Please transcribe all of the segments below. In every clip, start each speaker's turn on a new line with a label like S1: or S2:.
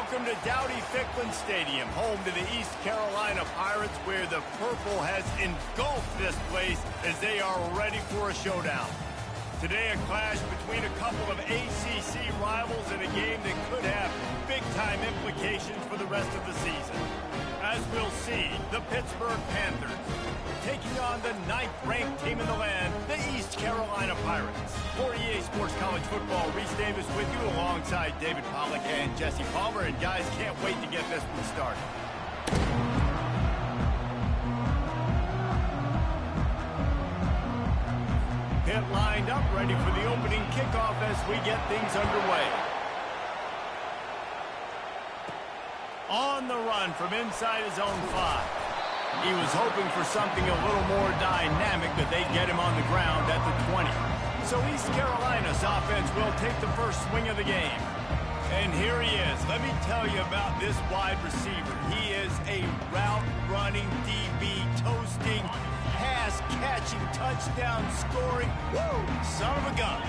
S1: Welcome to Dowdy-Ficklin Stadium, home to the East Carolina Pirates, where the purple has engulfed this place as they are ready for a showdown. Today, a clash between a couple of ACC rivals in a game that could have big-time implications for the rest of the season. As we'll see, the Pittsburgh Panthers taking on the 9th-ranked team in the land, the East Carolina Pirates. For EA Sports College Football, Reese Davis with you alongside David Pollack and Jesse Palmer. And guys, can't wait to get this one started. Pitt lined up, ready for the opening kickoff as we get things underway. On the run from inside his own 5. He was hoping for something a little more dynamic, but they get him on the ground at the 20. So East Carolina's offense will take the first swing of the game. And here he is. Let me tell you about this wide receiver. He is a route-running DB, toasting, pass-catching, touchdown-scoring, son of a gun.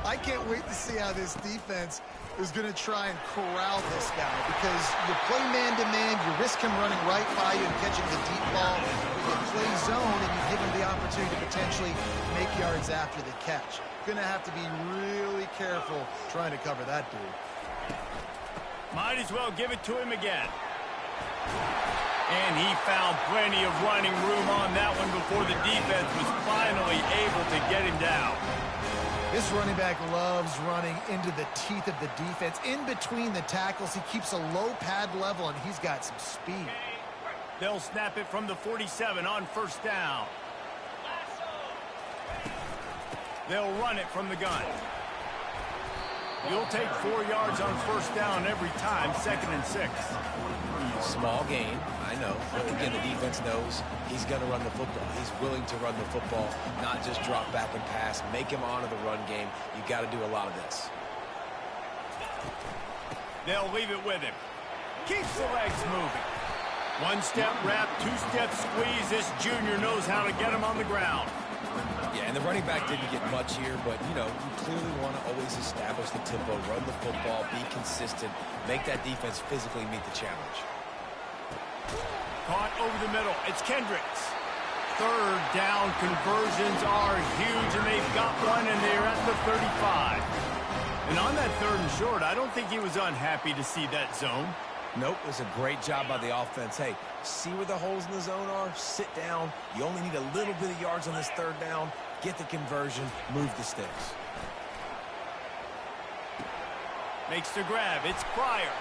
S2: I can't wait to see how this defense is going to try and corral this guy, because you play man-to-man, you risk him running right by you and catching the deep ball. You play zone, and you give him the opportunity to potentially make yards after the catch. Going to have to be really careful trying to cover that dude.
S1: Might as well give it to him again. And he found plenty of running room on that one before the defense was finally able to get him down.
S2: This running back loves running into the teeth of the defense. In between the tackles, he keeps a low pad level, and he's got some speed.
S1: They'll snap it from the 47 on first down. They'll run it from the gun. You'll take 4 yards on first down every time, 2nd and 6.
S3: Small gain, I know. But again, the defense knows he's going to run the football. He's willing to run the football, not just drop back and pass. Make him honor the run game. You got to do a lot of this.
S1: They'll leave it with him. Keeps the legs moving. 1-step wrap, 2-step squeeze. This junior knows how to get him on the ground.
S3: Yeah, and the running back didn't get much here, but, you know, you clearly want to always establish the tempo, run the football, be consistent, make that defense physically meet the challenge.
S1: Caught over the middle. It's Kendricks. 3rd down conversions are huge, and they've got one, and they're at the 35. And on that 3rd and short, I don't think he was unhappy to see that zone.
S3: Nope, it was a great job by the offense. Hey, see where the holes in the zone are? Sit down. You only need a little bit of yards on this 3rd down. Get the conversion. Move the sticks.
S1: Makes the grab. It's Pryor.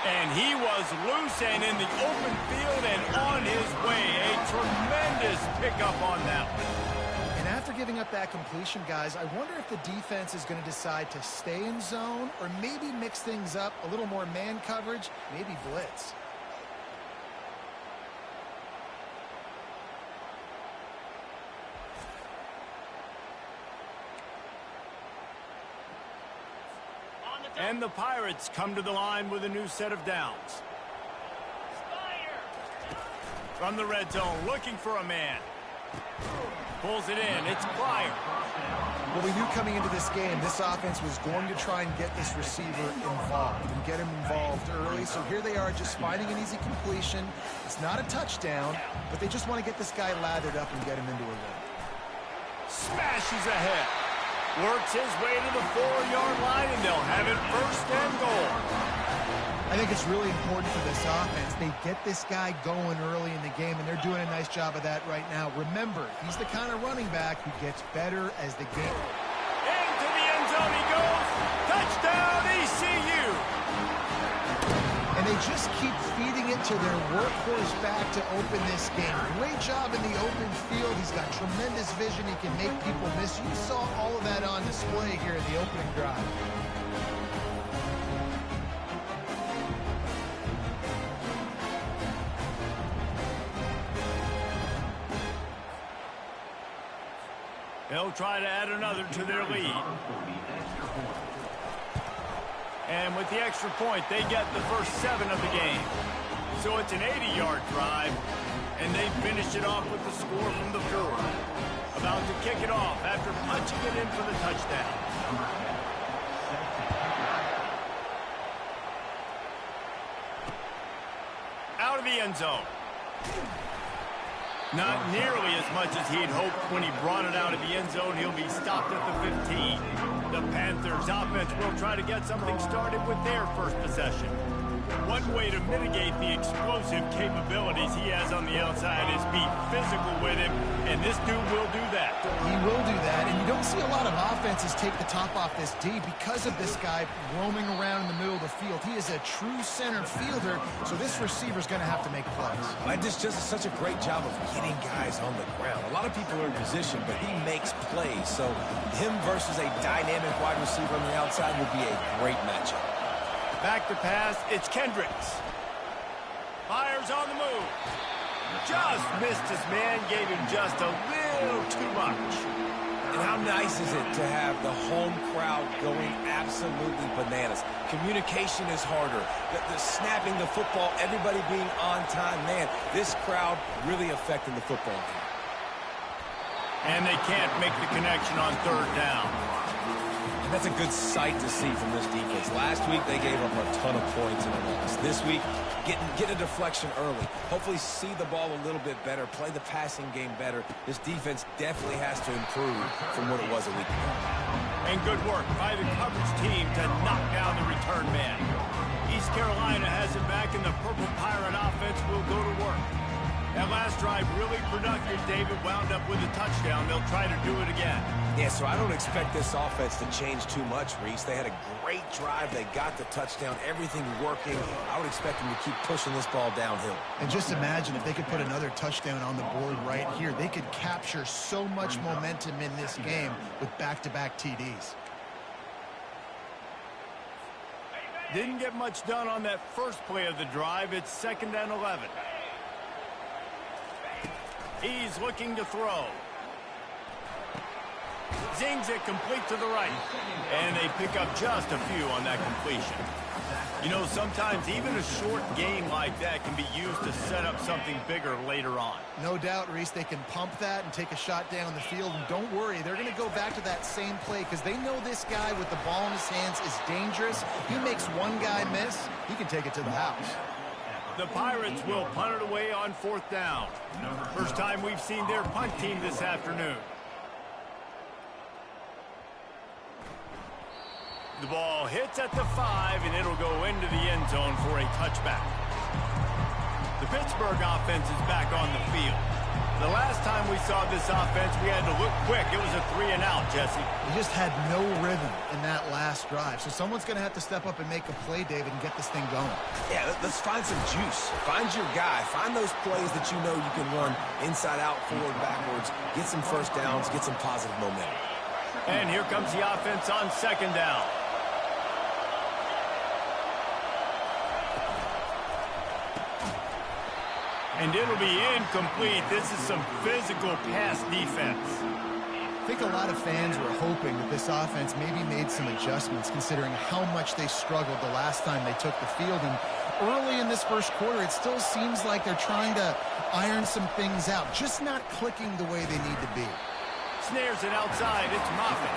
S1: And he was loose and in the open field and on his way. A tremendous pickup on that one.
S2: And after giving up that completion, guys, I wonder if the defense is going to decide to stay in zone or maybe mix things up, a little more man coverage, maybe blitz.
S1: And the Pirates come to the line with a new set of downs. From the red zone, looking for a man. Pulls it in. It's Pryor.
S2: Well, we knew coming into this game, this offense was going to try and get this receiver involved and get him involved early. So here they are just finding an easy completion. It's not a touchdown, but they just want to get this guy lathered up and get him into a run.
S1: Smashes ahead. Works his way to the 4-yard line, and they'll have it 1st and goal.
S2: I think it's really important for this offense. They get this guy going early in the game, and they're doing a nice job of that right now. Remember, he's the kind of running back who gets better as the game.
S1: Into the end zone he goes. Touchdown, ECU.
S2: And they just keep feeding it to their workhorse back to open this game. Great job in the open field. He's got tremendous vision. He can make people miss. You saw all of that on display here in the opening drive.
S1: They'll try to add another to their lead. And with the extra point, they get the first 7 of the game. So it's an 80-yard drive, and they finish it off with the score from the 4. About to kick it off after punching it in for the touchdown. the end zone. Not nearly as much as he'd hoped when he brought it out of the end zone. He'll be stopped at the 15. The Panthers offense will try to get something started with their first possession. One way to mitigate the explosive capabilities he has on the outside is be physical with him, and this dude will do that.
S2: He will do that, and you don't see a lot of offenses take the top off this D because of this guy roaming around in the middle of the field. He is a true center fielder, so this receiver's going to have to make plays.
S3: This just such a great job of getting guys on the ground. A lot of people are in position, but he makes plays, so him versus a dynamic wide receiver on the outside would be a great matchup.
S1: Back to pass, it's Kendricks. Fires on the move. Just missed his man, gave him just a little too much.
S3: And how nice is it to have the home crowd going absolutely bananas? Communication is harder. The snapping the football, everybody being on time. Man, this crowd really affecting the football game.
S1: And they can't make the connection on third down.
S3: That's a good sight to see from this defense. Last week, they gave up a ton of points in a loss. This week, get a deflection early. Hopefully see the ball a little bit better, play the passing game better. This defense definitely has to improve from what it was a week ago.
S1: And good work by the coverage team to knock down the return man. East Carolina has it back, and the Purple Pirate offense will go to work. That last drive really productive, David, wound up with a touchdown. They'll try to do it again.
S3: Yeah, so I don't expect this offense to change too much, Reese. They had a great drive. They got the touchdown, everything working. I would expect them to keep pushing this ball downhill.
S2: And just imagine if they could put another touchdown on the board right here. They could capture so much momentum in this game with back-to-back TDs.
S1: Didn't get much done on that first play of the drive. It's 2nd and 11. He's looking to throw. Zings it complete to the right. And they pick up just a few on that completion. You know, sometimes even a short game like that can be used to set up something bigger later on.
S2: No doubt, Reese, they can pump that and take a shot down the field. And don't worry, they're going to go back to that same play because they know this guy with the ball in his hands is dangerous. He makes one guy miss, he can take it to the house.
S1: The Pirates will punt it away on 4th down. First time we've seen their punt team this afternoon. The ball hits at the 5, and it'll go into the end zone for a touchback. The Pittsburgh offense is back on the field. The last time we saw this offense, we had to look quick. It was a 3-and-out, Jesse.
S2: They just had no rhythm in that last drive. So someone's going to have to step up and make a play, David, and get this thing going.
S3: Yeah, let's find some juice. Find your guy. Find those plays that you know you can run inside out, forward, backwards. Get some first downs. Get some positive momentum.
S1: And here comes the offense on 2nd down. And it'll be incomplete. This is some physical pass defense.
S2: I think a lot of fans were hoping that this offense maybe made some adjustments considering how much they struggled the last time they took the field. And early in this first quarter, it still seems like they're trying to iron some things out, just not clicking the way they need to be.
S1: Snares it outside. It's Moffitt.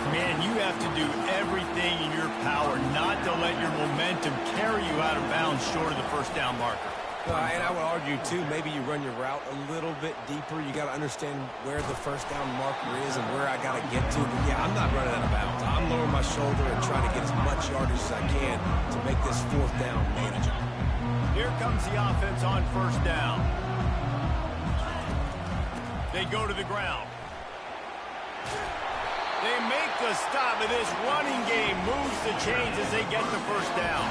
S1: Man, you have to do everything in your power not to let your momentum carry you out of bounds short of the first down marker.
S3: And I would argue, too, maybe you run your route a little bit deeper. You got to understand where the first down marker is and where I got to get to. But, yeah, I'm not running out of bounds. I'm lowering my shoulder and trying to get as much yardage as I can to make this 4th down manageable.
S1: Here comes the offense on 1st down. They go to the ground. They make the stop, and this running game moves the chains as they get the first down.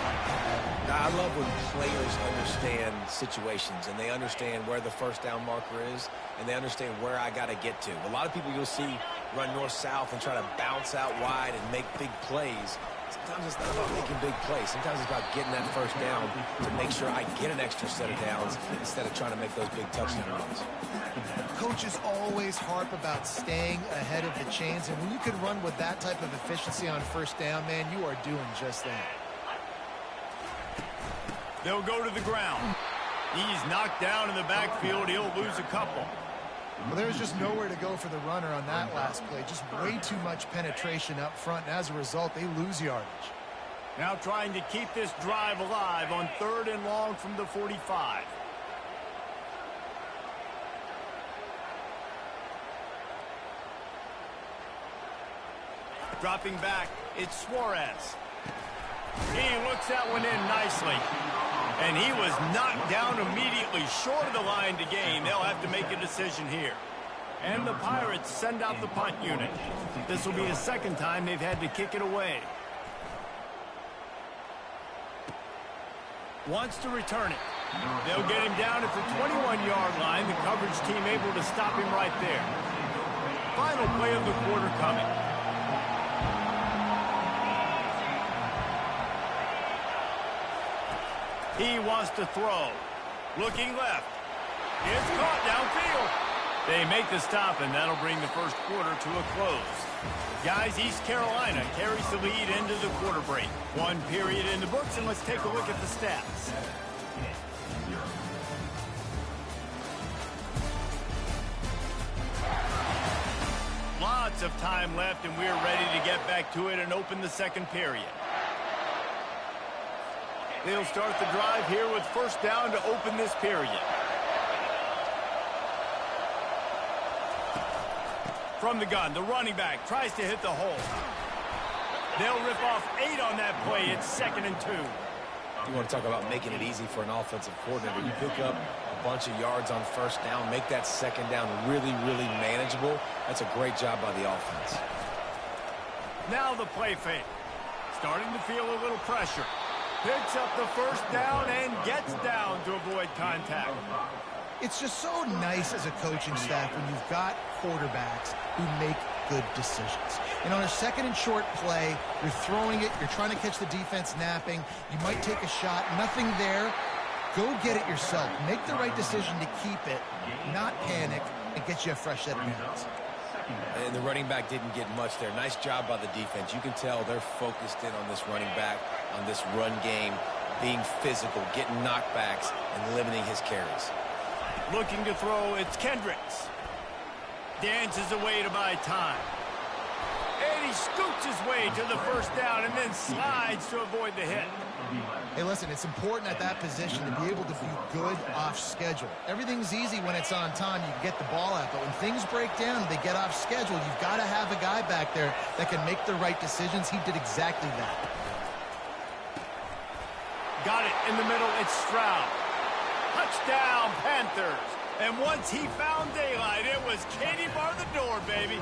S3: I love when players understand situations and they understand where the first down marker is and they understand where I got to get to. A lot of people you'll see run north-south and try to bounce out wide and make big plays. Sometimes it's not about making big plays. Sometimes it's about getting that first down to make sure I get an extra set of downs instead of trying to make those big touchdown runs.
S2: Coaches always harp about staying ahead of the chains, and when you can run with that type of efficiency on first down, man, you are doing just that.
S1: They'll go to the ground. He's knocked down in the backfield. He'll lose a couple.
S2: Well, there's just nowhere to go for the runner on that last play. Just way too much penetration up front, and as a result, they lose yardage.
S1: Now trying to keep this drive alive on 3rd and long from the 45. Dropping back, it's Suarez. He looks that one in nicely. And he was knocked down immediately short of the line to gain. They'll have to make a decision here. And the Pirates send out the punt unit. This will be the 2nd time they've had to kick it away. Wants to return it. They'll get him down at the 21-yard line. The coverage team able to stop him right there. Final play of the quarter coming. He wants to throw. Looking left. It's caught downfield. They make the stop, and that'll bring the first quarter to a close. Guys, East Carolina carries the lead into the quarter break. 1 period in the books, and let's take a look at the stats. Lots of time left, and we're ready to get back to it and open the 2nd period. They'll start the drive here with 1st down to open this period. From the gun, the running back tries to hit the hole. They'll rip off 8 on that play. It's 2nd and 2.
S3: You want to talk about making it easy for an offensive coordinator. You pick up a bunch of yards on 1st down, make that 2nd down really, really manageable. That's a great job by the offense.
S1: Now the play fake. Starting to feel a little pressure. Picks up the 1st down and gets down to avoid contact.
S2: It's just so nice as a coaching staff when you've got quarterbacks who make good decisions. And on a 2nd and short play, you're throwing it, you're trying to catch the defense napping, you might take a shot, nothing there. Go get it yourself. Make the right decision to keep it, not panic, and get you a fresh set of hands.
S3: And the running back didn't get much there. Nice job by the defense. You can tell they're focused in on this running back, on this run game, being physical, getting knockbacks, and limiting his carries.
S1: Looking to throw, it's Kendricks. Dances away to buy time. And he scoots his way to the 1st down and then slides to avoid the hit.
S2: Hey, listen, it's important at that position to be able to be good off schedule. Everything's easy when it's on time. You can get the ball out. But when things break down, they get off schedule. You've got to have a guy back there that can make the right decisions. He did exactly that.
S1: Got it in the middle. It's Stroud. Touchdown, Panthers. And once he found daylight, it was Katie bar the door, baby.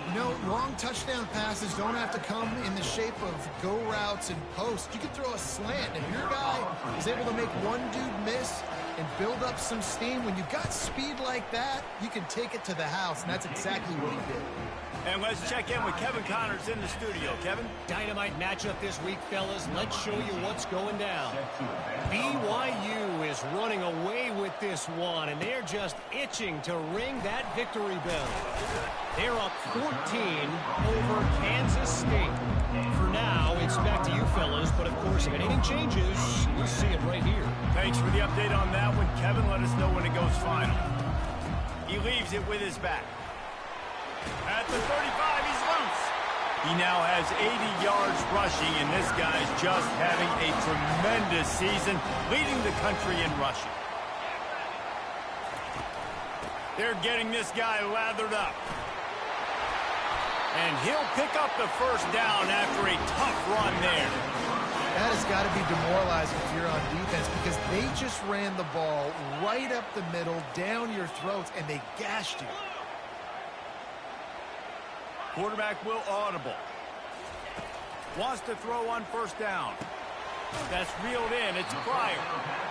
S2: You know, long touchdown passes don't have to come in the shape of go routes and posts. You can throw a slant. If your guy is able to make one dude miss and build up some steam, when you've got speed like that, you can take it to the house, and that's exactly what he did.
S1: And let's check in with Kevin Connors in the studio. Kevin?
S4: Dynamite matchup this week, fellas. Let's show you what's going down. BYU is running away with this one, and they're just itching to ring that victory bell. They're up 14 over Kansas State. For now, it's back to you, fellas. But, of course, if anything changes, we'll see it right here.
S1: Thanks for the update on that one, Kevin. Let us know when it goes final. He leaves it with his back. At the 35, he's loose. He now has 80 yards rushing, and this guy's just having a tremendous season, leading the country in rushing. They're getting this guy lathered up. And he'll pick up the 1st down after a tough run there.
S2: That has got to be demoralizing if you're on defense, because they just ran the ball right up the middle, down your throats, and they gashed you.
S1: Quarterback will audible. Wants to throw on 1st down. That's reeled in. It's Pryor.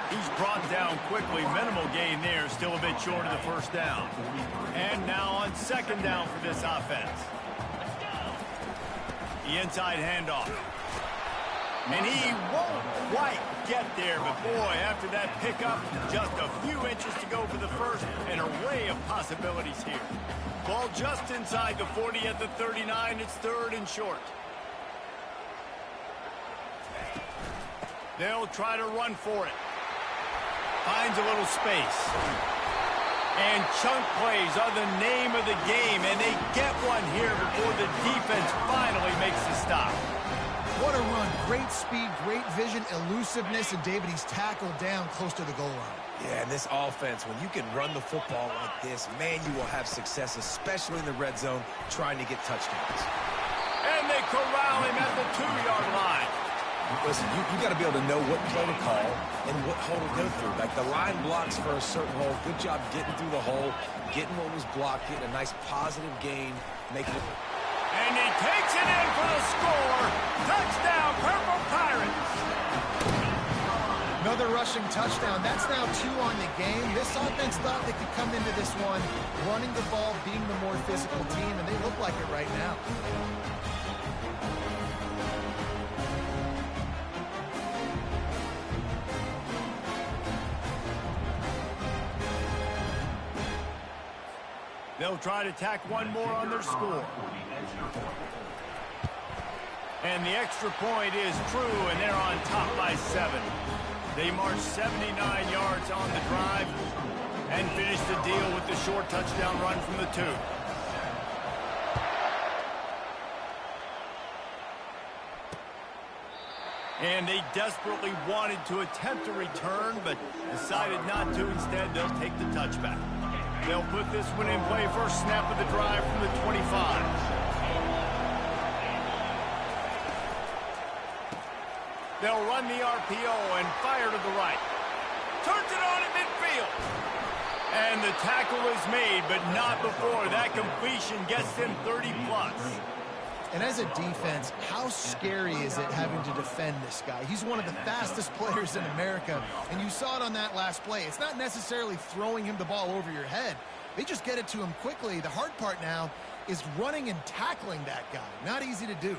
S1: He's brought down quickly. Minimal gain there. Still a bit short of the 1st down. And now on 2nd down for this offense. The inside handoff. And he won't quite get there. But, boy, after that pickup, just a few inches to go for the 1st. An array of possibilities here. Ball just inside the 40 at the 39. It's 3rd and short. They'll try to run for it. Finds a little space. And chunk plays are the name of the game, and they get one here before the defense finally makes the stop.
S2: What a run. Great speed, great vision, elusiveness, and David, he's tackled down close to the goal line.
S3: Yeah, and this offense, when you can run the football like this, man, you will have success, especially in the red zone, trying to get touchdowns.
S1: And they corral him at the 2-yard line.
S3: Listen, you got to be able to know what play to call and what hole to go through. Like the line blocks for a certain hole. Good job getting through the hole, getting what was blocked, getting a nice positive gain, making it.
S1: And he takes it in for the score. Touchdown, Purple Pirates.
S2: Another rushing touchdown. That's now 2 on the game. This offense thought they could come into this one running the ball, being the more physical team, and they look like it right now.
S1: They'll try to tack one more on their score. And the extra point is true, and they're on top by 7. They march 79 yards on the drive and finish the deal with the short touchdown run from the 2. And they desperately wanted to attempt a return, but decided not to. Instead, they'll take the touchback. They'll put this one in play. First snap of the drive from the 25. They'll run the RPO and fire to the right. Turns it on at midfield. And the tackle is made, but not before that completion gets them 30+.
S2: And as a defense, how scary is it having to defend this guy? He's one of the fastest players in America, and you saw it on that last play. It's not necessarily throwing him the ball over your head. They just get it to him quickly. The hard part now is running and tackling that guy. Not easy to do.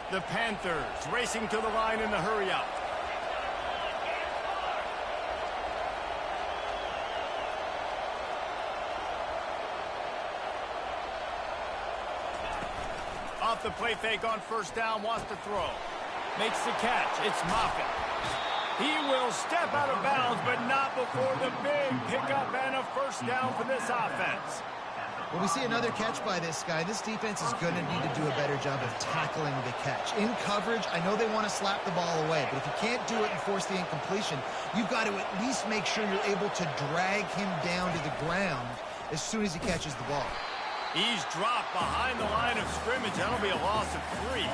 S1: The Panthers racing to the line in the hurry-up. Off the play fake on first down, wants to throw. Makes the catch. It's Moffitt. He will step out of bounds, but not before the big pickup and a first down for this offense.
S2: Well, we see another catch by this guy. This defense is going to need to do a better job of tackling the catch. In coverage, I know they want to slap the ball away, but if you can't do it and force the incompletion, you've got to at least make sure you're able to drag him down to the ground as soon as he catches the ball.
S1: He's dropped behind the line of scrimmage. That'll be a loss of 3.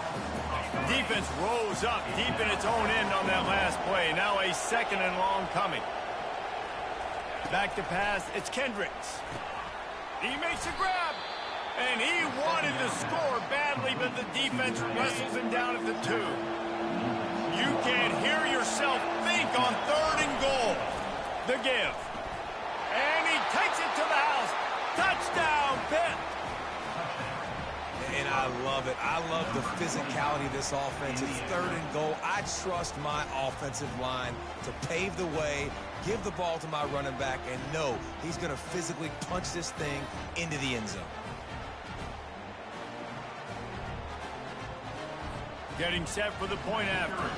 S1: Defense rose up deep in its own end on that last play. Now a 2nd and long coming. Back to pass. It's Kendricks. He makes a grab, and he wanted to score badly, but the defense wrestles him down at the 2. You can hear yourself think on 3rd and goal. The give. And he takes it to the house. Touchdown, Pitt.
S3: And I love it. I love the physicality of this offense. It's 3rd and goal. I trust my offensive line to pave the way, give the ball to my running back, and know he's going to physically punch this thing into the end zone.
S1: Getting set for the point after.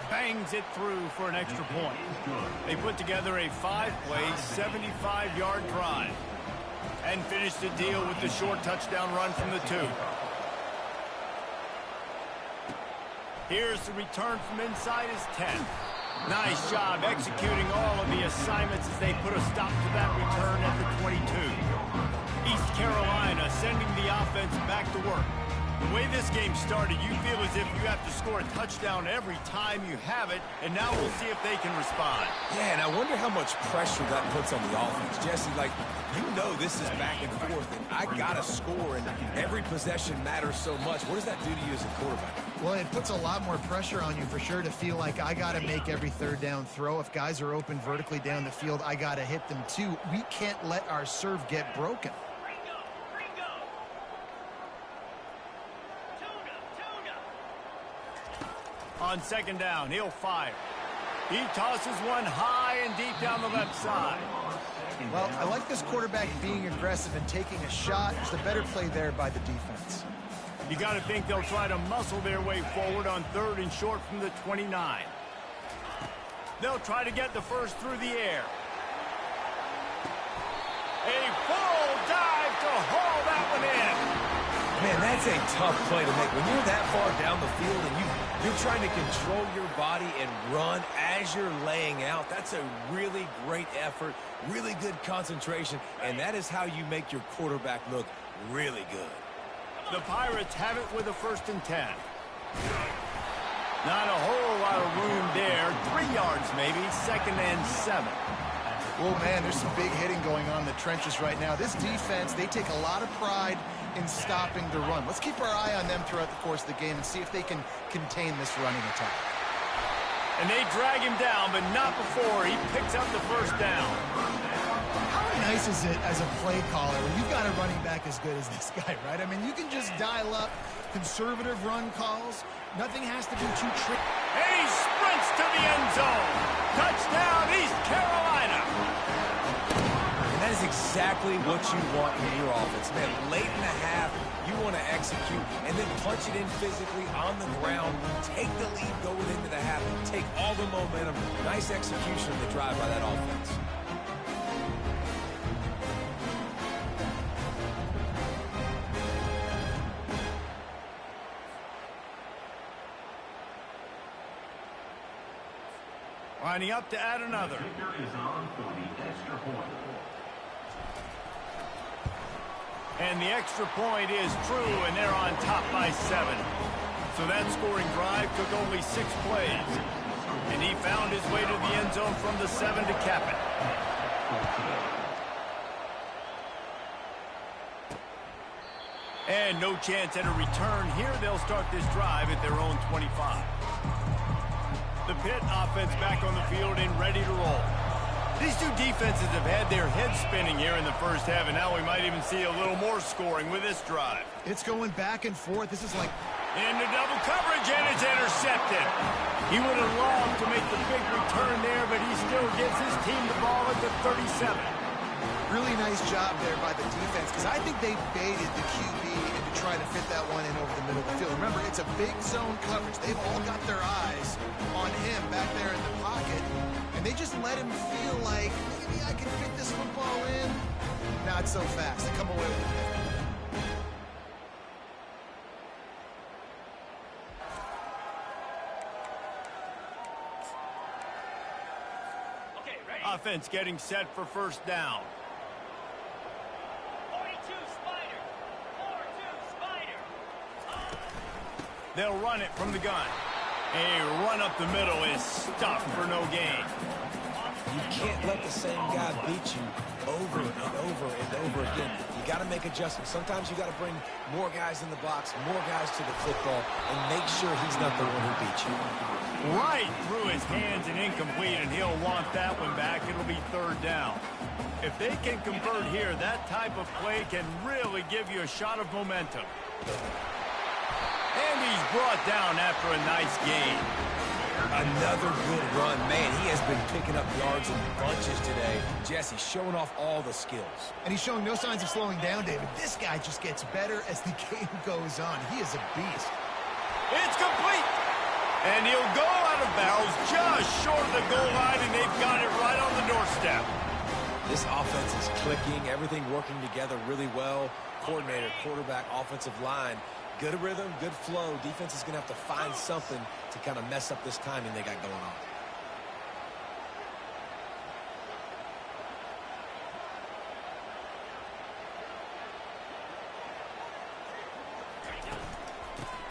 S1: Bangs it through for an extra point. They put together a 5-play, 75-yard drive and finish the deal with the short touchdown run from the 2. Here's the return from inside his 10. Nice job executing all of the assignments as they put a stop to that return at the 22. East Carolina sending the offense back to work. The way this game started, you feel as if you have to score a touchdown every time you have it, and now we'll see if they can respond.
S3: Yeah, and I wonder how much pressure that puts on the offense. Jesse, like, you know this is back and forth, and I got to score, and every possession matters so much. What does that do to you as a quarterback?
S2: Well, it puts a lot more pressure on you for sure to feel like I got to make every 3rd down throw. If guys are open vertically down the field, I got to hit them too. We can't let our serve get broken.
S1: On 2nd down, he'll fire. He tosses one high and deep down the left side.
S2: Well, I like this quarterback being aggressive and taking a shot. It's the better play there by the defense.
S1: You got to think they'll try to muscle their way forward on 3rd and short from the 29. They'll try to get the first through the air. A full dive to haul that one in.
S3: Man, that's a tough play to make. When you're that far down the field and you're trying to control your body and run as you're laying out, that's a really great effort, really good concentration, and that is how you make your quarterback look really good.
S1: The Pirates have it with a 1st and 10. Not a whole lot of room there. 3 yards maybe, 2nd and 7.
S2: Oh, man, there's some big hitting going on in the trenches right now. This defense, they take a lot of pride in stopping the run. Let's keep our eye on them throughout the course of the game and see if they can contain this running attack.
S1: And they drag him down, but not before he picks up the 1st down.
S2: How nice is it as a play caller when you've got a running back as good as this guy, right? I mean, you can just dial up conservative run calls. Nothing has to be too tricky.
S1: And he sprints to the end zone. Touchdown, East Carolina.
S3: And that is exactly what you want in your offense. Man, late in the half, you want to execute and then punch it in physically on the ground. Take the lead going into the half. Take all the momentum. Nice execution of the drive by that offense.
S1: Lining up to add another. And the extra point is true, and they're on top by 7. So that scoring drive took only 6 plays. And he found his way to the end zone from the 7 to cap it. And no chance at a return here. They'll start this drive at their own 25. The Pitt offense back on the field and ready to roll. These two defenses have had their heads spinning here in the first half, and now we might even see a little more scoring with this drive.
S2: It's going back and forth. This is like...
S1: Into double coverage, and it's intercepted. He would have loved to make the big return there, but he still gives his team the ball at the 37.
S2: Really nice job there by the defense, because I think they baited the QB into trying to fit that one in over the middle of the field. Remember, it's a big zone coverage. They've all got their eyes on him back there in the pocket, and they just let him feel like, maybe I can fit this football in. Not so fast. They come away with it.
S1: Offense getting set for 1st down.
S5: 42 Spider. 4-2 Spider.
S1: They'll run it from the gun. A run up the middle is stuffed for no gain.
S3: You can't let the same guy beat you over and over and over again. You got to make adjustments. Sometimes you got to bring more guys in the box, more guys to the football, and make sure he's not the one who beat you.
S1: Right through his hands and incomplete, and he'll want that one back. It'll be 3rd down. If they can convert here, that type of play can really give you a shot of momentum. And he's brought down after a nice gain.
S3: Another good run. Man, he has been picking up yards in bunches today. Jesse showing off all the skills.
S2: And he's showing no signs of slowing down, David. This guy just gets better as the game goes on. He is a beast.
S1: It's complete. And he'll go out of bounds just short of the goal line, and they've got it right on the doorstep.
S3: This offense is clicking, everything working together really well. Coordinator, quarterback, offensive line. Good rhythm, good flow. Defense is going to have to find something to kind of mess up this timing they got going on.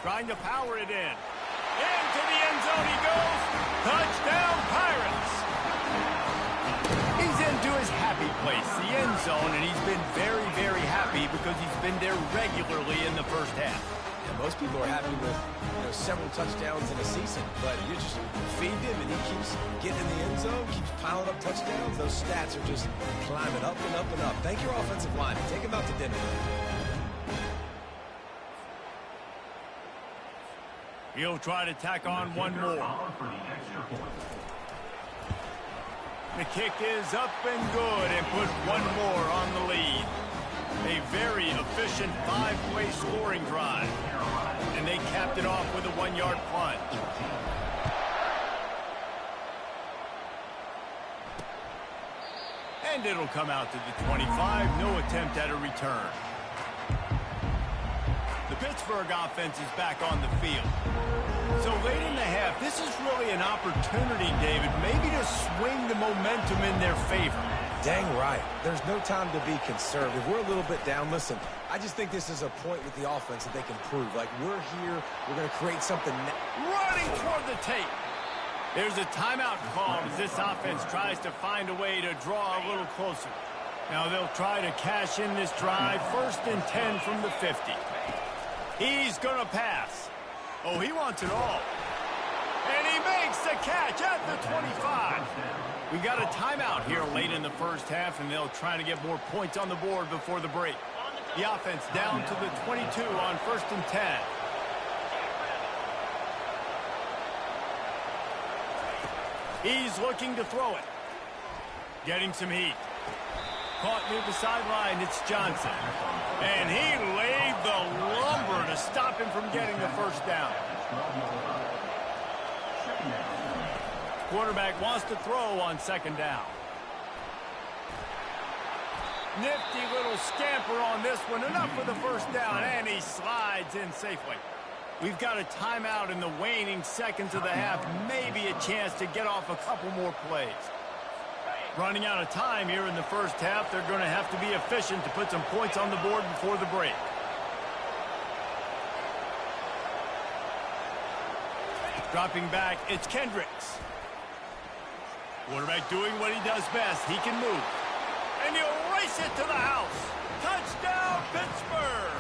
S1: Trying to power it in. Into the end zone he goes. Touchdown, Pirates. He's into his happy place, the end zone, and he's been very, very happy because he's been there regularly in the first half.
S3: Yeah, most people are happy with several touchdowns in a season, but you just feed him and he keeps getting in the end zone, keeps piling up touchdowns. Those stats are just climbing up and up and up. Thank your offensive line. Take him out to dinner.
S1: He'll try to tack on one more. The kick is up and good and put one more on the lead. A very efficient 5-play scoring drive. And they capped it off with a 1-yard plunge. And it'll come out to the 25. No attempt at a return. The Pittsburgh offense is back on the field. So late in the half, this is really an opportunity, David, maybe to swing the momentum in their favor.
S3: Dang right. There's no time to be conservative. We're a little bit down. Listen, I just think this is a point with the offense that they can prove. Like, we're here. We're going to create something.
S1: Running toward the tape. There's a timeout called as this offense tries to find a way to draw a little closer. Now they'll try to cash in this drive. 1st and 10 from the 50. He's going to pass. Oh, he wants it all. And he makes the catch at the 25. We got a timeout here late in the first half, and they'll try to get more points on the board before the break. The offense down to the 22 on 1st and 10. He's looking to throw it. Getting some heat. Caught near the sideline, it's Johnson. And he laid the lumber to stop him from getting the first down. Quarterback wants to throw on 2nd down. Nifty little scamper on this one. Enough for the first down, and he slides in safely. We've got a timeout in the waning seconds of the half. Maybe a chance to get off a couple more plays. Running out of time here in the first half. They're going to have to be efficient to put some points on the board before the break. Dropping back, it's Kendricks. Quarterback doing what he does best. He can move. And he'll race it to the house. Touchdown, Pittsburgh!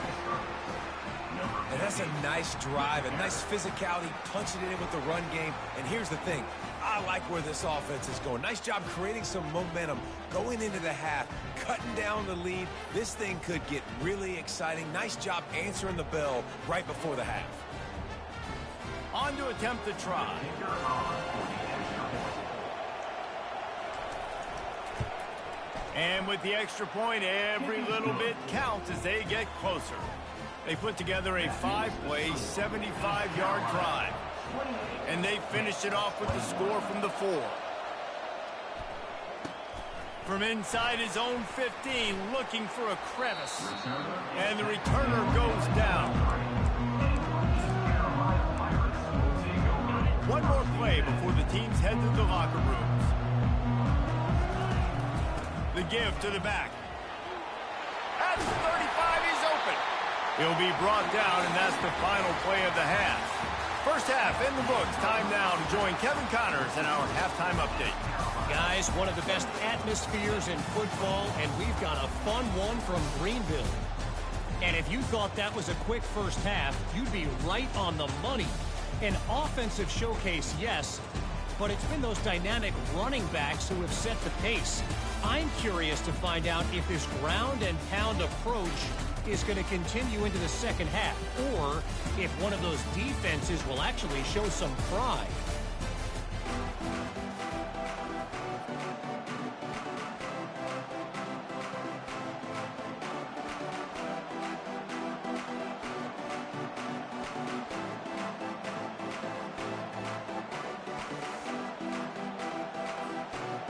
S3: And that's a nice drive, a nice physicality, punching it in with the run game. And here's the thing. I like where this offense is going. Nice job creating some momentum going into the half, cutting down the lead. This thing could get really exciting. Nice job answering the bell right before the half.
S1: On to attempt the try. And with the extra point, every little bit counts as they get closer. They put together a 5-play, 75-yard drive. And they finish it off with the score from the 4. From inside his own 15, looking for a crevice. And the returner goes down. One more play before the teams head to the locker rooms. The give to the back. At the 35, he's open. He'll be brought down, and that's the final play of the half. First half in the books. Time now to join Kevin Connors in our halftime update.
S4: Guys, one of the best atmospheres in football, and we've got a fun one from Greenville. And if you thought that was a quick first half, you'd be right on the money. An offensive showcase, yes, but it's been those dynamic running backs who have set the pace. I'm curious to find out if this ground and pound approach is going to continue into the second half, or if one of those defenses will actually show some pride.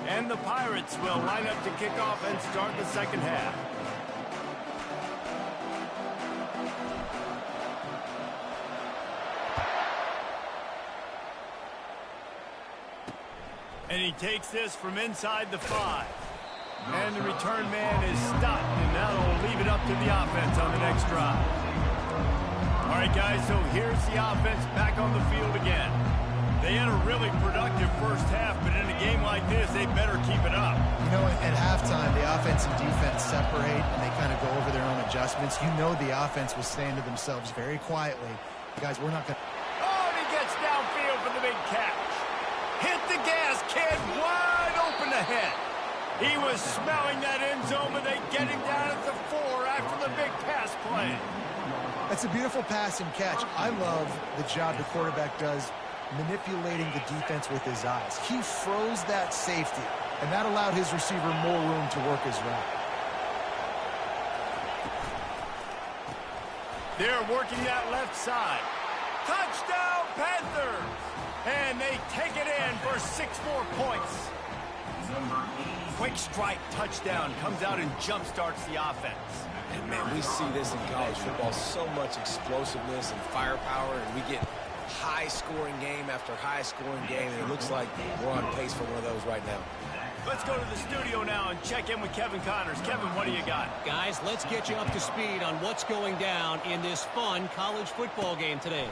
S1: And the Pirates will line up to kick off and start the second half. And he takes this from inside the 5. And the return man is stopped, and that'll leave it up to the offense on the next drive. All right, guys, so here's the offense back on the field again. They had a really productive first half, but in a game like this, they better keep it up.
S2: You know, at halftime, the offense and defense separate, and they kind of go over their own adjustments. You know the offense was saying to themselves very quietly, guys, we're not going to...
S1: Oh, and he gets downfield for the big catch. Hit the gas, kid, wide open ahead. He was smelling that end zone, but they get him down at the 4 after the big pass play.
S2: That's a beautiful pass and catch. I love the job the quarterback does manipulating the defense with his eyes. He froze that safety, and that allowed his receiver more room to work his route.
S1: They're working that left side. Touchdown, Panthers! And they take it in for 6 more points. Quick strike touchdown comes out and jump-starts the offense.
S3: And, man, we see this in college football, so much explosiveness and firepower, and we get high-scoring game after high-scoring game, and it looks like we're on pace for one of those right now.
S1: Let's go to the studio now and check in with Kevin Connors. Kevin, what do you got?
S4: Guys, let's get you up to speed on what's going down in this fun college football game today.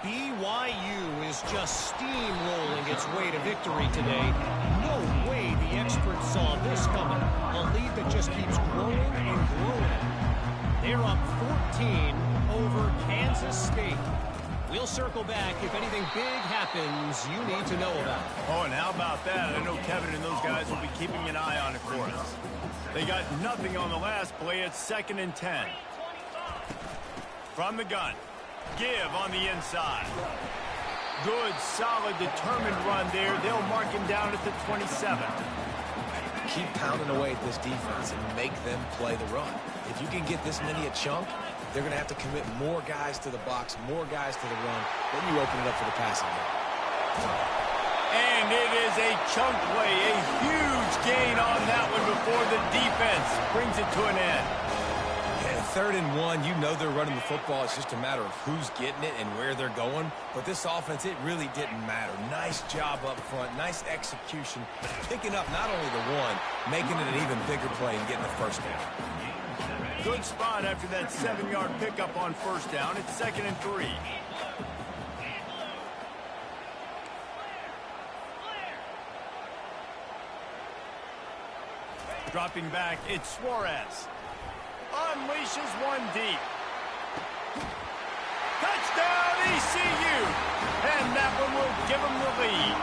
S4: BYU is just steamrolling its way to victory today. No way the experts saw this coming. A lead that just keeps growing and growing. They're up 14 over Kansas State. We'll circle back if anything big happens you need to know about.
S1: Oh, and how about that? I know Kevin and those guys will be keeping an eye on it for us. They got nothing on the last play. It's 2nd and 10. From the gun. Give on the inside. Good, solid, determined run there. They'll mark him down at the 27.
S3: Keep pounding away at this defense and make them play the run. If you can get this many a chunk, they're going to have to commit more guys to the box, more guys to the run. Then you open it up for the passing game.
S1: And it is a chunk play, a huge gain on that one before the defense brings it to an end.
S3: Yeah, 3rd and 1, you know they're running the football. It's just a matter of who's getting it and where they're going. But this offense, it really didn't matter. Nice job up front, nice execution, picking up not only the one, making it an even bigger play and getting the first down.
S1: Good spot after that 7-yard pickup on first down. It's 2nd and 3. Dropping back, it's Suarez. Unleashes one deep. Touchdown, ECU! And that one will give them the lead.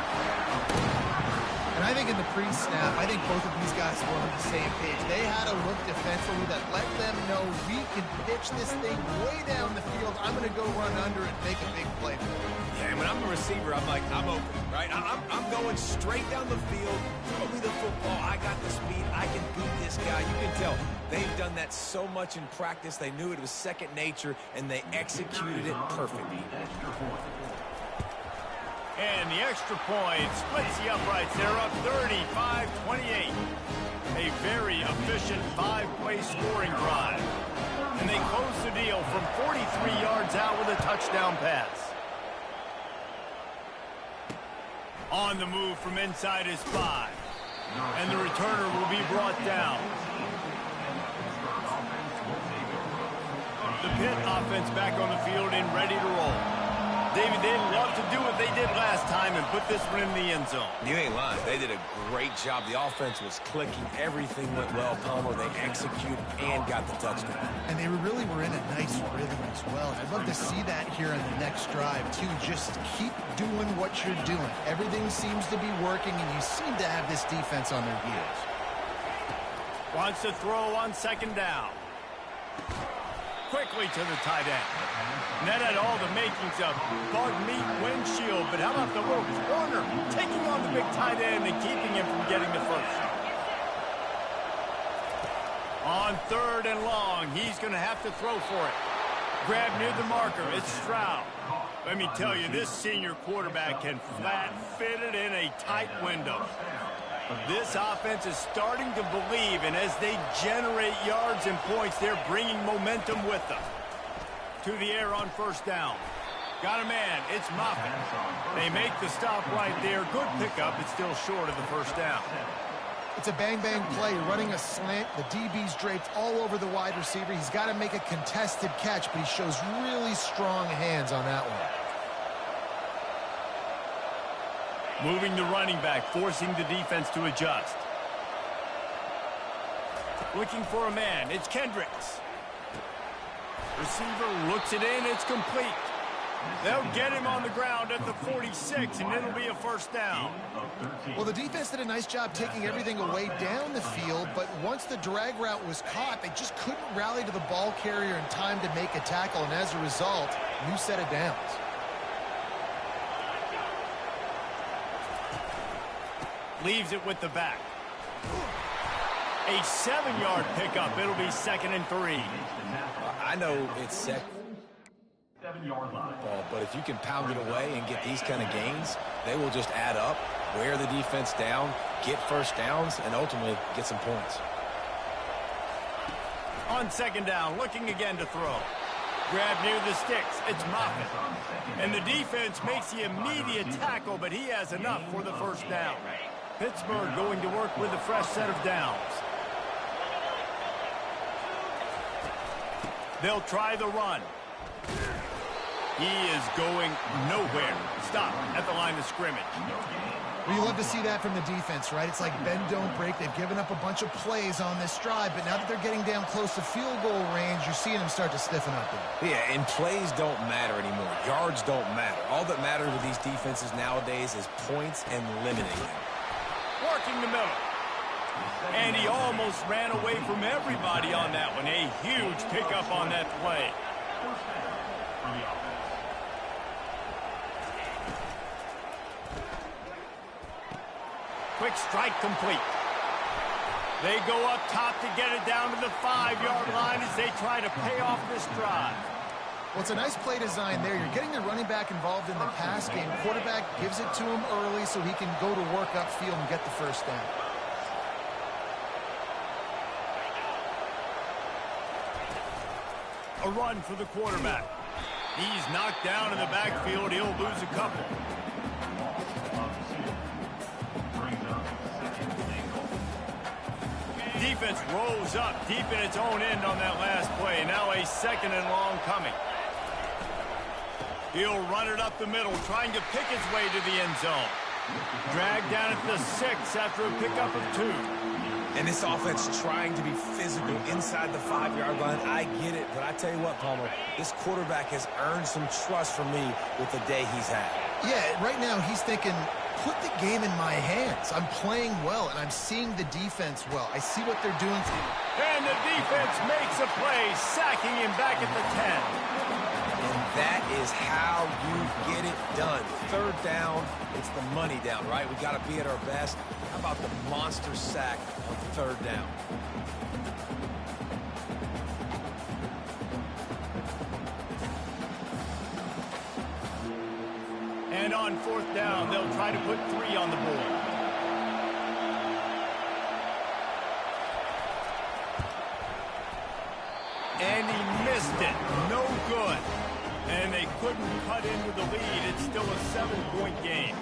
S2: And I think in the pre-snap, I think both of these guys were on the same page. They had a look defensively that let them know we can pitch this thing way down the field. I'm going to go run under and make a big play for it.
S3: Yeah, and when I'm a receiver, I'm like, I'm open, right? I'm going straight down the field. Throw me the football. I got the speed. I can beat this guy. You can tell they've done that so much in practice. They knew it was second nature, and they executed it perfectly.
S1: And the extra point splits the uprights. They're up 35-28. A very efficient 5-play scoring drive. And they close the deal from 43 yards out with a touchdown pass. On the move from inside his 5. And the returner will be brought down. The Pitt offense back on the field and ready to roll. David, they'd love to do what they did last time and put this one in the end zone.
S3: You ain't lying. They did a great job. The offense was clicking. Everything went well. Palmer, they executed and got the touchdown.
S2: And they really were in a nice rhythm as well. I'd love to see that here in the next drive, too. Just keep doing what you're doing. Everything seems to be working, and you seem to have this defense on their heels.
S1: Wants to throw on 2nd down. Quickly to the tight end. And that had all the makings of bug meat windshield, but how about the little corner taking on the big tight end and keeping him from getting the first? On 3rd and long, he's going to have to throw for it. Grab near the marker, it's Stroud. Let me tell you, this senior quarterback can flat fit it in a tight window. This offense is starting to believe, and as they generate yards and points, they're bringing momentum with them. To the air on 1st down. Got a man. It's Moffitt. They make the stop right there. Good pickup. It's still short of the 1st down.
S2: It's a bang-bang play, running a slant. The DB's draped all over the wide receiver. He's got to make a contested catch, but he shows really strong hands on that one.
S1: Moving the running back, forcing the defense to adjust. Looking for a man. It's Kendricks. Receiver looks it in. It's complete. They'll get him on the ground at the 46, and it'll be a 1st down.
S2: Well, the defense did a nice job taking everything away down the field, but once the drag route was caught, they just couldn't rally to the ball carrier in time to make a tackle, and as a result, new set of downs.
S1: Leaves it with the back. A 7-yard pickup. It'll be 2nd and 3.
S3: I know it's second. Ball, but if you can pound it away and get these kind of gains, they will just add up, wear the defense down, get first downs, and ultimately get some points.
S1: On second down, looking again to throw. Grab near the sticks. It's Moffitt. And the defense makes the immediate tackle, but he has enough for the first down. Pittsburgh going to work with a fresh set of downs. They'll try the run. He is going nowhere. Stop at the line of scrimmage.
S2: Well, you love to see that from the defense, right? It's like bend, don't break. They've given up a bunch of plays on this drive, but now that they're getting down close to field goal range, you're seeing them start to stiffen up there.
S3: Yeah, and plays don't matter anymore. Yards don't matter. All that matters with these defenses nowadays is points and limiting them.
S1: Working the middle. And he almost ran away from everybody on that one. A huge pickup on that play. Quick strike complete. They go up top to get it down to the 5-yard line as they try to pay off this drive.
S2: Well, it's a nice play design there. You're getting the running back involved in the pass game. Quarterback gives it to him early so he can go to work upfield and get the first down.
S1: A run for the quarterback. He's knocked down in the backfield. He'll lose a couple. Defense rolls up deep in its own end on that last play. Now a second and long coming. He'll run it up the middle, trying to pick his way to the end zone. Dragged down at the 6 after a pickup of 2.
S3: And this offense trying to be physical inside the 5-yard line. I get it, but I tell you what, Palmer, this quarterback has earned some trust from me with the day he's had.
S2: Yeah, right now he's thinking, put the game in my hands. I'm playing well, and I'm seeing the defense well. I see what they're doing to me.
S1: And the defense makes a play, sacking him back at the 10.
S3: And that is how you get it done. Third down, it's the money down, right? We got to be at our best. How about the monster sack on third down?
S1: And on fourth down, they'll try to put 3 on the board. And he missed it. No good. And they couldn't cut into the lead. It's still a 7-point game.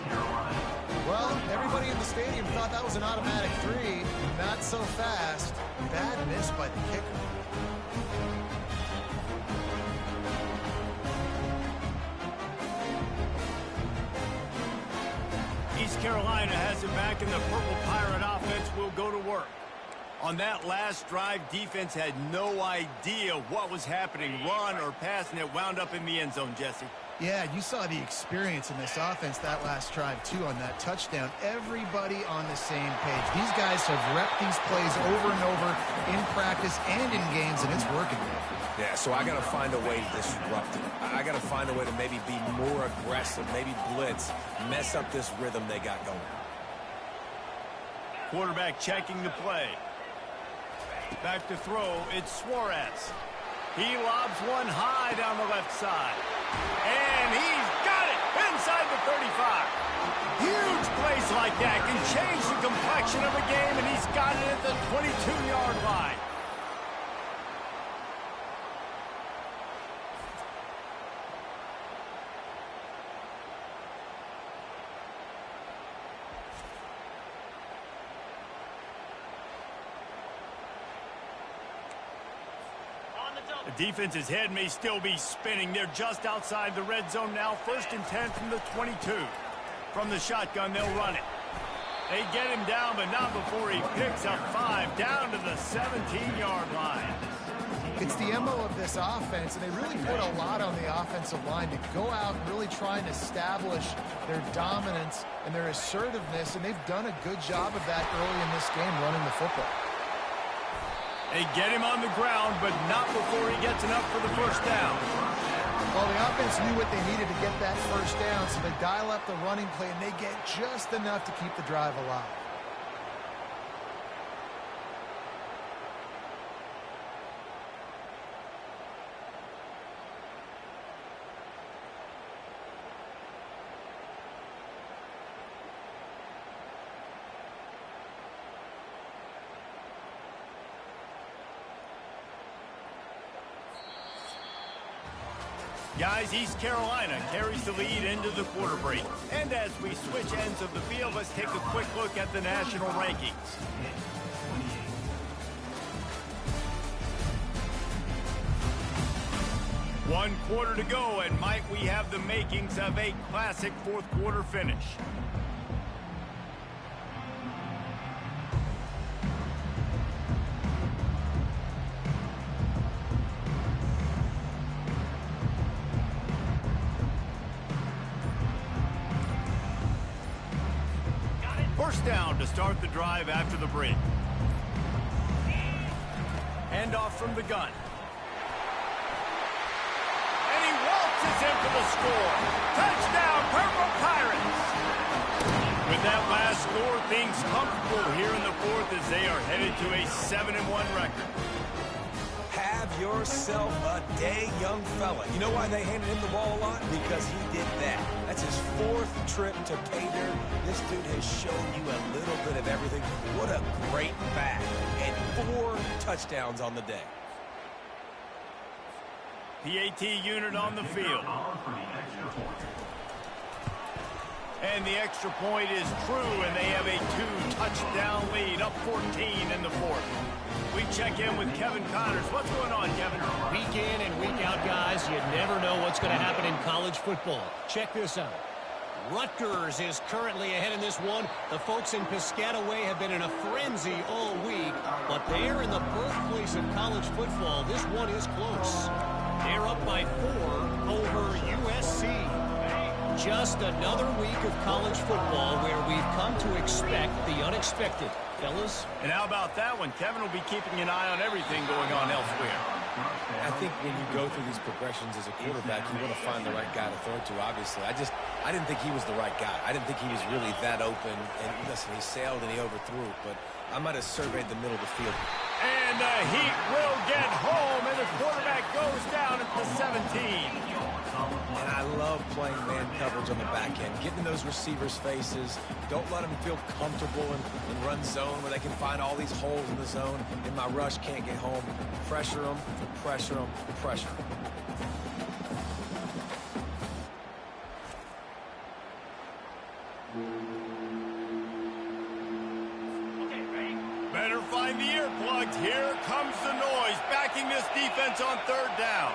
S2: Well, everybody in the stadium thought that was an automatic 3. Not so fast. Bad miss by the kicker.
S1: East Carolina has it back, and the Purple Pirate offense will go to work. On that last drive, defense had no idea what was happening, run or pass, and it wound up in the end zone, Jesse.
S2: Yeah, you saw the experience in this offense that last drive, too, on that touchdown. Everybody on the same page. These guys have repped these plays over and over in practice and in games, and it's working.
S3: Yeah, so I got to find a way to disrupt it. I got to find a way to maybe be more aggressive, maybe blitz, mess up this rhythm they got going.
S1: Quarterback checking the play. Back to throw, it's Suarez. He lobs one high down the left side. And he's got it inside the 35. Huge plays like that can change the complexion of a game, and he's got it at the 22-yard line. The defense's head may still be spinning. They're just outside the red zone now. 1st and 10 from the 22. From the shotgun, they'll run it. They get him down, but not before he picks up 5 down to the 17-yard line.
S2: It's the MO of this offense, and they really put a lot on the offensive line to go out and really try and establish their dominance and their assertiveness, and they've done a good job of that early in this game running the football.
S1: They get him on the ground, but not before he gets enough for the first down.
S2: Well, the offense knew what they needed to get that first down, so they dial up the running play, and they get just enough to keep the drive alive.
S1: Guys, East Carolina carries the lead into the quarter break. And as we switch ends of the field, let's take a quick look at the national rankings. One quarter to go, and might we have the makings of a classic fourth quarter finish. First down to start the drive after the break. Hand off from the gun. And he waltzes in for the score. Touchdown, Purple Pirates. With that last score, things comfortable here in the fourth as they are headed to a 7-1 record.
S3: Have yourself a day, young fella. You know why they handed him the ball a lot? Because he did that. That's his fourth trip to pay dirt. This dude has shown you a little bit of everything. What a great back. And 4 touchdowns on the day.
S1: PAT unit on the field. And the extra point is true, and they have a 2-touchdown lead, up 14 in the fourth. We check in with Kevin Connors. What's going on, Kevin?
S4: Week in and week out, guys, you never know what's going to happen in college football. Check this out. Rutgers is currently ahead in this one. The folks in Piscataway have been in a frenzy all week, but they're in the birthplace of college football. This one is close. They're up by 4 over USC. Just another week of college football where we've come to expect the unexpected. Fellas?
S1: And how about that one? Kevin will be keeping an eye on everything going on elsewhere.
S3: I think when you go through these progressions as a quarterback, you want to find the right guy to throw to, obviously. I didn't think he was the right guy. I didn't think he was really that open. And listen, he sailed and he overthrew it, but I might have surveyed the middle of the field.
S1: And the Heat will get home, and the quarterback goes down at the 17.
S3: And I love playing man coverage on the back end, getting in those receivers' faces. Don't let them feel comfortable in run zone where they can find all these holes in the zone, and my rush can't get home. Pressure them, pressure them, pressure them.
S1: Better find the earplugs. Here comes the noise, backing this defense on third down.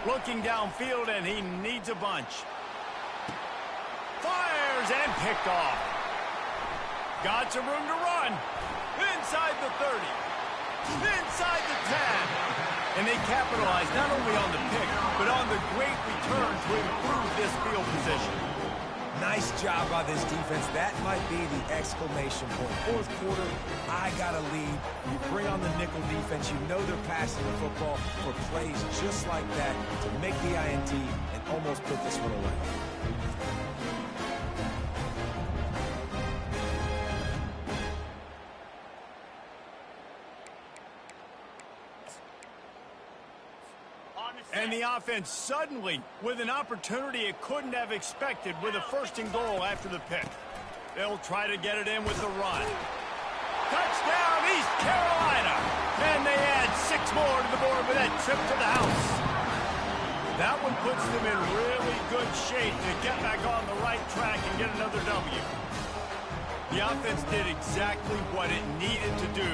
S1: Looking downfield, and he needs a bunch. Fires and picked off. Got some room to run. Inside the 30. Inside the 10. And they capitalize not only on the pick, but on the great return to improve this field position.
S3: Nice job by this defense. That might be the exclamation point. Fourth quarter, I got a lead. You bring on the nickel defense. You know they're passing the football for plays just like that to make the INT and almost put this one away.
S1: And the offense suddenly with an opportunity it couldn't have expected with a 1st and goal after the pick. They'll try to get it in with the run. Touchdown, East Carolina! And they add 6 more to the board with that trip to the house. That one puts them in really good shape to get back on the right track and get another W. The offense did exactly what it needed to do,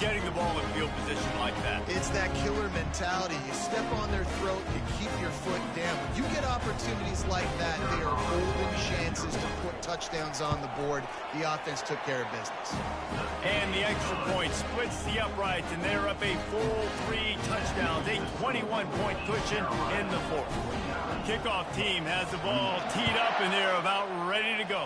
S1: getting the ball in field position like that.
S2: It's that killer mentality. You step on their throat, you keep your foot down. When you get opportunities like that, they are golden chances to put touchdowns on the board. The offense took care of business.
S1: And the extra point splits the uprights, and they're up a full 3 touchdowns, a 21-point cushion in the fourth. Kickoff team has the ball teed up, and they're about ready to go.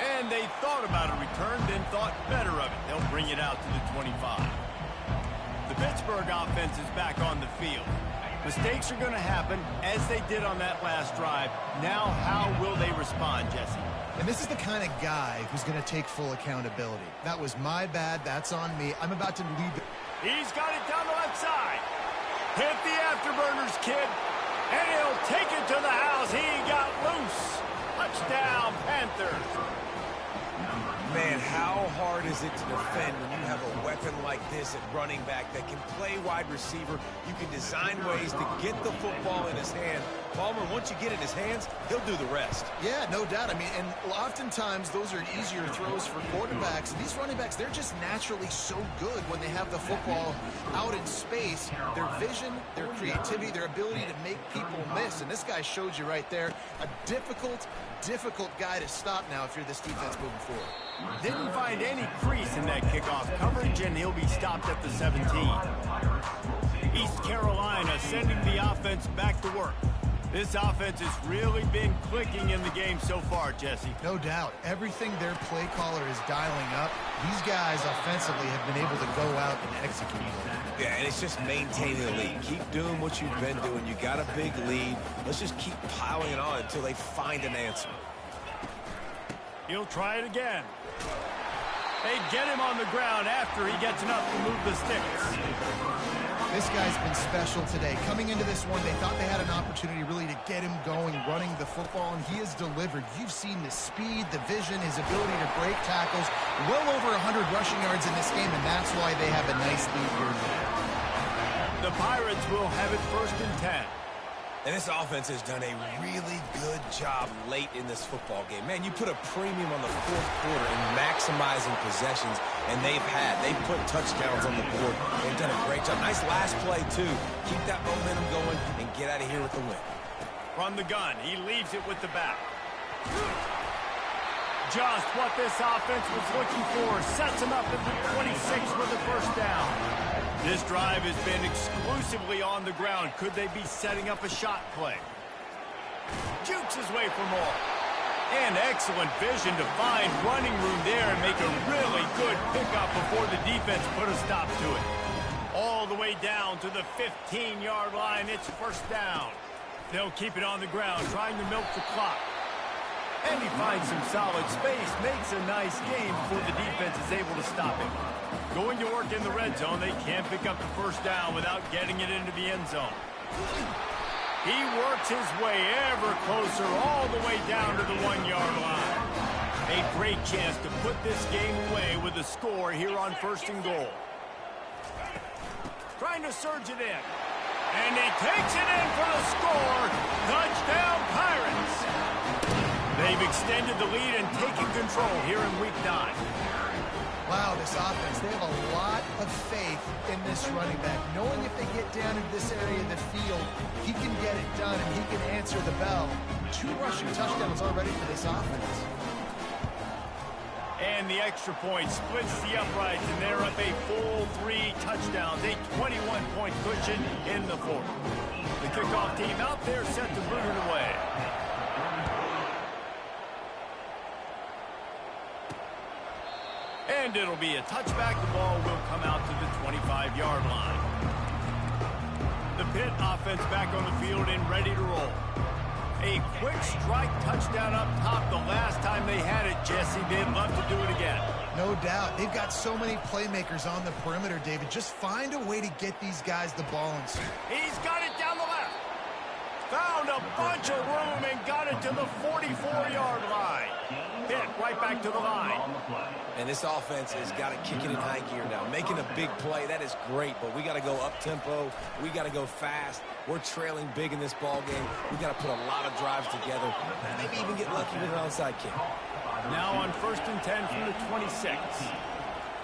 S1: And they thought about a return, then thought better of it. They'll bring it out to the 25. The Pittsburgh offense is back on the field. Mistakes are going to happen, as they did on that last drive. Now, how will they respond, Jesse?
S2: And this is the kind of guy who's going to take full accountability. That was my bad. That's on me. I'm about to lead.
S1: He's got it down the left side. Hit the afterburners, kid. And he'll take it to the house. He got loose. Touchdown, Panthers.
S3: Man, how hard is it to defend when you have a weapon like this at running back that can play wide receiver? You can design ways to get the football in his hand. Palmer, once you get it in his hands, he'll do the rest.
S2: Yeah, no doubt. I mean, and oftentimes those are easier throws for quarterbacks. These running backs, they're just naturally so good when they have the football out in space. Their vision, their creativity, their ability to make people miss. And this guy showed you right there, a difficult guy to stop now if you're this defense moving forward.
S1: Didn't find any crease in that kickoff coverage, and he'll be stopped at the 17. East Carolina sending the offense back to work. This offense has really been clicking in the game so far, Jesse.
S2: No doubt. Everything their play caller is dialing up, these guys offensively have been able to go out and execute.
S3: Yeah, and it's just maintaining the lead. Keep doing what you've been doing. You got a big lead. Let's just keep piling it on until they find an answer.
S1: He'll try it again. They get him on the ground after he gets enough to move the sticks.
S2: This guy's been special today. Coming into this one, they thought they had an opportunity really to get him going, running the football, and he has delivered. You've seen the speed, the vision, his ability to break tackles. Well over 100 rushing yards in this game, and that's why they have a nice lead here.
S1: The Pirates will have it 1st and 10.
S3: And this offense has done a really good job late in this football game. Man, you put a premium on the 4th quarter in maximizing possessions, and they've put touchdowns on the board. They've done a great job. Nice last play, too. Keep that momentum going and get out of here with the win.
S1: From the gun, he leaves it with the back. Just what this offense was looking for. Sets him up at the 26 with the 1st down. This drive has been exclusively on the ground. Could they be setting up a shot play? Jukes his way for more. And excellent vision to find running room there and make a really good pickup before the defense put a stop to it. All the way down to the 15-yard line. It's 1st down. They'll keep it on the ground, trying to milk the clock. And he finds some solid space, makes a nice game before the defense is able to stop him. Going to work in the red zone, they can't pick up the 1st down without getting it into the end zone. He works his way ever closer all the way down to the 1-yard line. A great chance to put this game away with a score here on 1st and goal. Trying to surge it in. And he takes it in for the score. Touchdown, Pirates! They've extended the lead and taken control here in Week 9.
S2: Wow, this offense, they have a lot of faith in this running back. Knowing if they get down into this area of the field, he can get it done and he can answer the bell. 2 rushing touchdowns already for this offense.
S1: And the extra point splits the uprights, and they're up a full 3 touchdowns, a 21-point cushion in the 4th. The kickoff team out there set to boot it away. And it'll be a touchback. The ball will come out to the 25-yard line. The Pitt offense back on the field and ready to roll. A quick strike touchdown up top the last time they had it, Jesse. They'd love to do it again.
S2: No doubt. They've got so many playmakers on the perimeter, David. Just find a way to get these guys the ball.
S1: He's got it down the left. Found a bunch of room and got it to the 44-yard line. Pitt right back to the line.
S3: And this offense has got to kick it in high gear now. Making a big play, that is great, but we got to go up-tempo. We got to go fast. We're trailing big in this ball game. We got to put a lot of drives together. Maybe even get lucky with an onside kick.
S1: Now on 1st and 10 from the 26.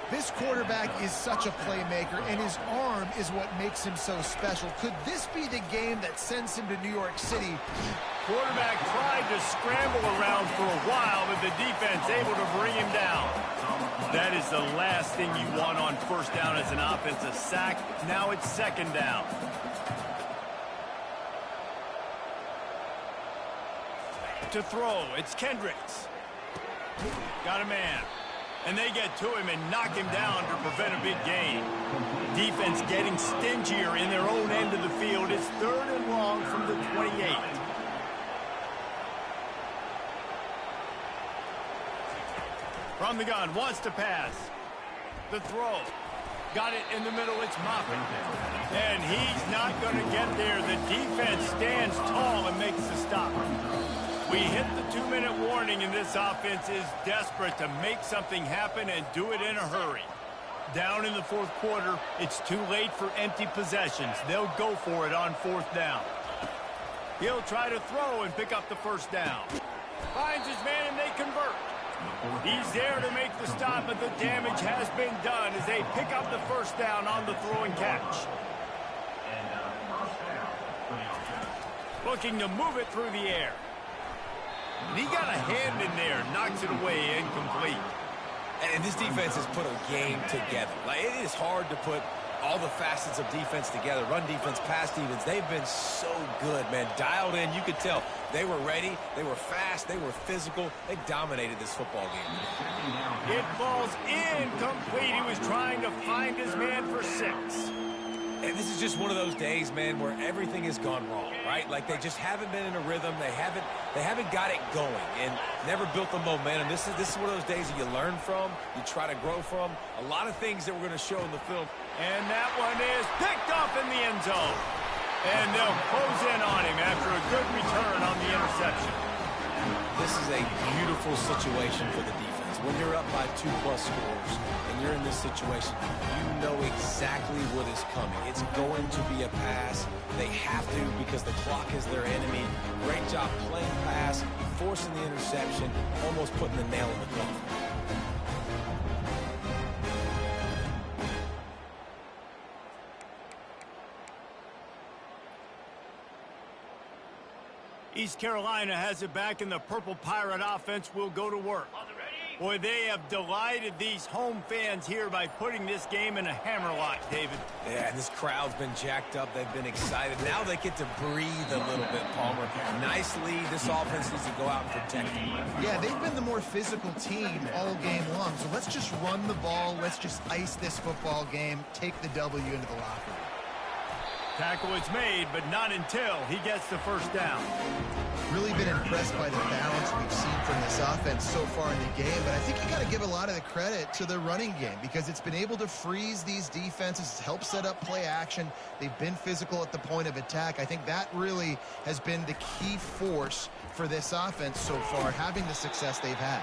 S2: This quarterback is such a playmaker, and his arm is what makes him so special. Could this be the game that sends him to New York City?
S1: Quarterback tried to scramble around for a while, but the defense able to bring him down. That is the last thing you want on 1st down as an offense, a sack. Now it's 2nd down. To throw, it's Kendricks. Got a man. And they get to him and knock him down to prevent a big gain. Defense getting stingier in their own end of the field. It's 3rd and long from the 28. From the gun, wants to pass. The throw. Got it in the middle, it's Moffitt. And he's not going to get there. The defense stands tall and makes the stop. We hit the 2-minute warning, and this offense is desperate to make something happen and do it in a hurry. Down in the fourth quarter, it's too late for empty possessions. They'll go for it on fourth down. He'll try to throw and pick up the first down. Finds his man, and they convert. He's there to make the stop, but the damage has been done as they pick up the first down on the throw and catch. Looking to move it through the air. And he got a hand in there, knocks it away, incomplete.
S3: And this defense has put a game together. Like, it is hard to put all the facets of defense together. Run defense, pass defense. They've been so good, man. Dialed in. You could tell they were ready. They were fast. They were physical. They dominated this football game.
S1: It falls incomplete. He was trying to find his man for 6.
S3: And this is just one of those days, man, where everything has gone wrong, right? Like, they just haven't been in a rhythm. They haven't got it going and never built the momentum. This is one of those days that you learn from, you try to grow from. A lot of things that we're going to show in the film.
S1: And that one is picked off in the end zone. And they'll close in on him after a good return on the interception.
S3: This is a beautiful situation for the defense. When you're up by 2+ scores and you're in this situation, you know exactly what is coming. It's going to be a pass. They have to because the clock is their enemy. Great job playing pass, forcing the interception, almost putting the nail in the coffin.
S1: East Carolina has it back, and the Purple Pirate offense will go to work. Boy, they have delighted these home fans here by putting this game in a hammerlock, David.
S3: Yeah, this crowd's been jacked up. They've been excited. Now they get to breathe a little bit, Palmer. Nice lead. This offense needs to go out and protect it.
S2: Yeah, they've been the more physical team all game long. So let's just run the ball. Let's just ice this football game, take the W into the locker room.
S1: Tackle is made, but not until he gets the first down.
S2: Really been impressed by the balance we've seen from this offense so far in the game, but I think you got to give a lot of the credit to the running game because it's been able to freeze these defenses, help set up play action. They've been physical at the point of attack. I think that really has been the key force for this offense so far, having the success they've had.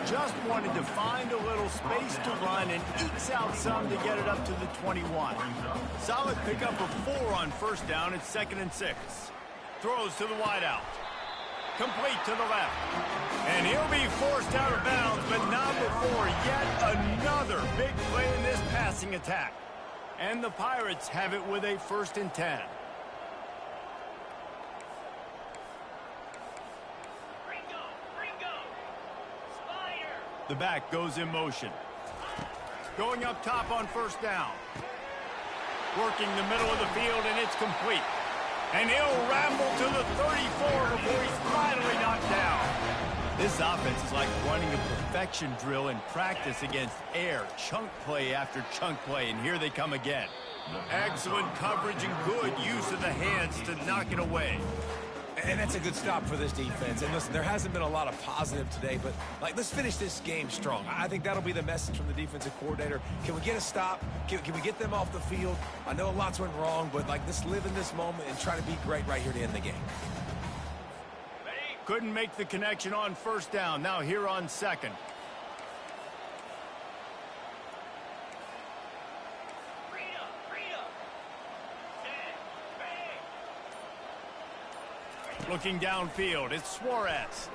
S1: Just wanted to find a little space to run and ekes out some to get it up to the 21. Solid pickup of 4 on first down. It's 2nd and 6. Throws to the wideout. Complete to the left. And he'll be forced out of bounds, but not before yet another big play in this passing attack. And the Pirates have it with a 1st and 10. The back goes in motion. Going up top on first down. Working the middle of the field, and it's complete. And he'll ramble to the 34 before he's finally knocked down. This offense is like running a perfection drill in practice against air. Chunk play after chunk play, and here they come again. Excellent coverage and good use of the hands to knock it away.
S3: And that's a good stop for this defense. And listen, there hasn't been a lot of positive today, but let's finish this game strong. I think that'll be the message from the defensive coordinator. Can we get a stop? Can we get them off the field? I know lots went wrong, but let's live in this moment and try to be great right here to end the game.
S1: Couldn't make the connection on first down. Now here on 2nd. Looking downfield, it's Suarez.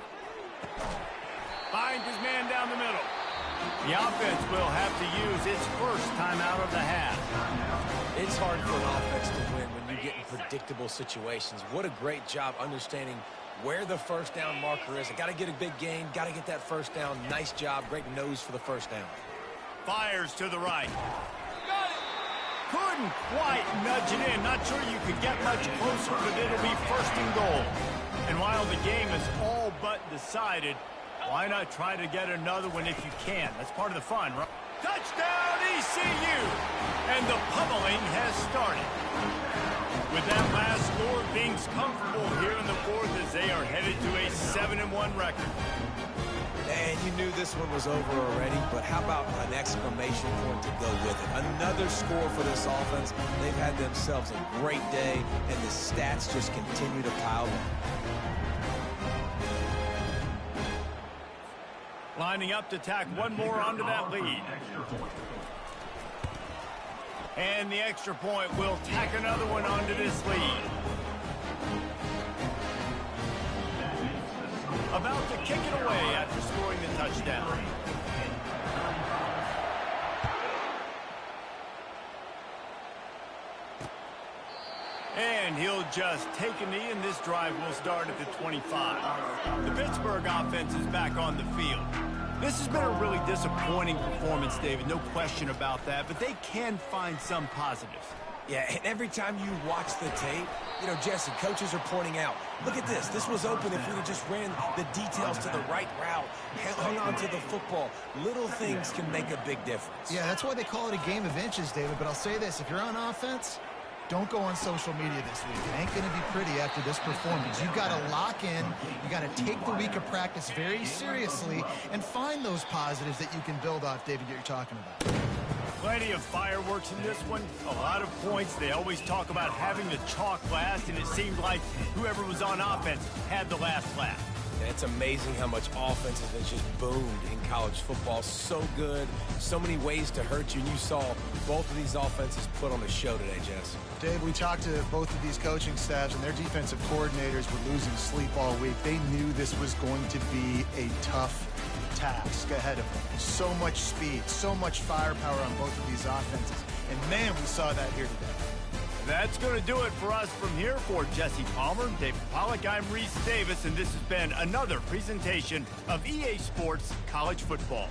S1: Finds his man down the middle. The offense will have to use its first timeout of the half.
S3: It's hard for an offense to win when you get in predictable situations. What a great job understanding where the first down marker is. I got to get a big gain, got to get that first down. Nice job, great nose for the first down.
S1: Fires to the right. Couldn't quite nudge it in. Not sure you could get much closer, but it'll be 1st and goal. And while the game is all but decided, why not try to get another one if you can? That's part of the fun, right? Touchdown, ECU! And the pummeling has started. With that last score, things comfortable here in the 4th as they are headed to a 7-1 record.
S3: And you knew this one was over already, but how about an exclamation point to go with it? Another score for this offense. They've had themselves a great day, and the stats just continue to pile up.
S1: Lining up to tack one more onto that lead. And the extra point will tack another one onto this lead. About to kick it away after scoring the touchdown. And he'll just take a knee, and this drive will start at the 25. The Pittsburgh offense is back on the field. This has been a really disappointing performance, David, no question about that, but they can find some positives.
S3: Yeah, and every time you watch the tape, you know, Jesse, coaches are pointing out, look at this. This was open if we had just ran the details to the right route, hung on to the football. Little things can make a big difference.
S2: Yeah, that's why they call it a game of inches, David. But I'll say this, if you're on offense, don't go on social media this week. It ain't going to be pretty after this performance. You've got to lock in. You got to take the week of practice very seriously and find those positives that you can build off, David, that you're talking about.
S1: Plenty of fireworks in this one. A lot of points. They always talk about having the chalk last, and it seemed like whoever was on offense had the last laugh.
S3: And it's amazing how much offense has just boomed in college football. So good, so many ways to hurt you. And you saw both of these offenses put on a show today, Jess.
S2: Dave, we talked to both of these coaching staffs, and their defensive coordinators were losing sleep all week. They knew this was going to be a tough task ahead of them. So much speed, so much firepower on both of these offenses. And, man, we saw that here today.
S1: That's going to do it for us from here. For Jesse Palmer, David Pollack, I'm Reese Davis, and this has been another presentation of EA Sports College Football.